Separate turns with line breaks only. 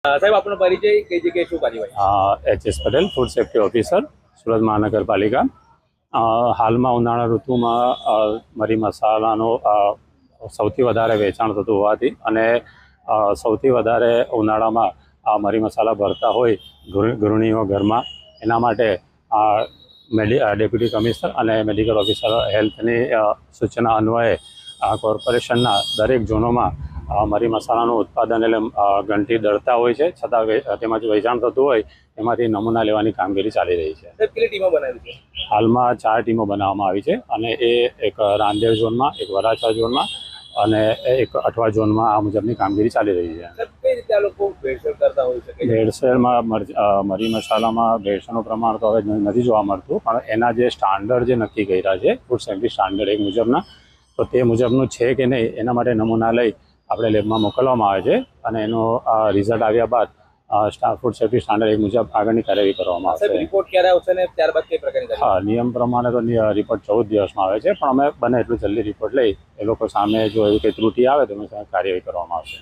સાહેબ આપનો પરિચય કઈ જગ્યાએ શું કાર્યવાહી?
H S. Patel, food safety officer, Surat મહાનગરપાલિકા। હાલમાં ઉનાળા ઋતુમાં મરી મસાલાનો સૌથી વધારે વેચાણ થતું હોવાથી અને સૌથી વધારે ઉનાળામાં આ મરી મસાલા ભરતા હોય ગૃહિણીઓ ઘરમાં, એના માટે ડેપ્યુટી કમિશનર અને મેડિકલ ઓફિસર હેલ્થની સૂચના અન્વયે કોર્પોરેશનના દરેક ઝોનોમાં મરી મસાલાનું ઉત્પાદન એટલે ઘંટી દળતા હોય છે, છતાં તેમાં જો વેચાણ થતું હોય એમાંથી નમૂના લેવાની કામગીરી ચાલી રહી છે।
કેટલી ટીમો બનાવી છે?
હાલમાં 4 ટીમો બનાવવામાં આવી છે અને એ એક રાંદેર ઝોનમાં, એક વરાછા ઝોનમાં અને એક અઠવા ઝોનમાં આ મુજબની કામગીરી ચાલી રહી છે।
કઈ રીતે આ લોકો ભેળસેળ કરતા હોય છે?
ભેળસેળમાં મરી મસાલામાં ભેળસેળનું પ્રમાણ તો હવે નથી જોવા મળતું, પણ એના જે સ્ટાન્ડર્ડ જે નક્કી કર્યા છે ફૂડ સેફ્ટી સ્ટાન્ડર્ડ એક મુજબના, તો તે મુજબનું છે કે નહીં એના માટે નમૂના લઈ આપણે લેબમાં મોકલવામાં આવે છે અને એનો રિઝલ્ટ આવ્યા બાદ ફૂડ સેફ્ટી સ્ટાન્ડર્ડ એક મુજબ આગળની કાર્યવાહી કરવામાં આવશે।
રિપોર્ટ ક્યારે આવશે ને ત્યારબાદ કઈ પ્રકારની?
હા, નિયમ પ્રમાણે તો રિપોર્ટ 14 દિવસમાં આવે છે, પણ અમે બને એટલું જલ્દી રિપોર્ટ લઈ એ લોકો સામે જો એવી કંઈ ત્રુટિ આવે તો એની સામે કાર્યવાહી કરવામાં આવશે।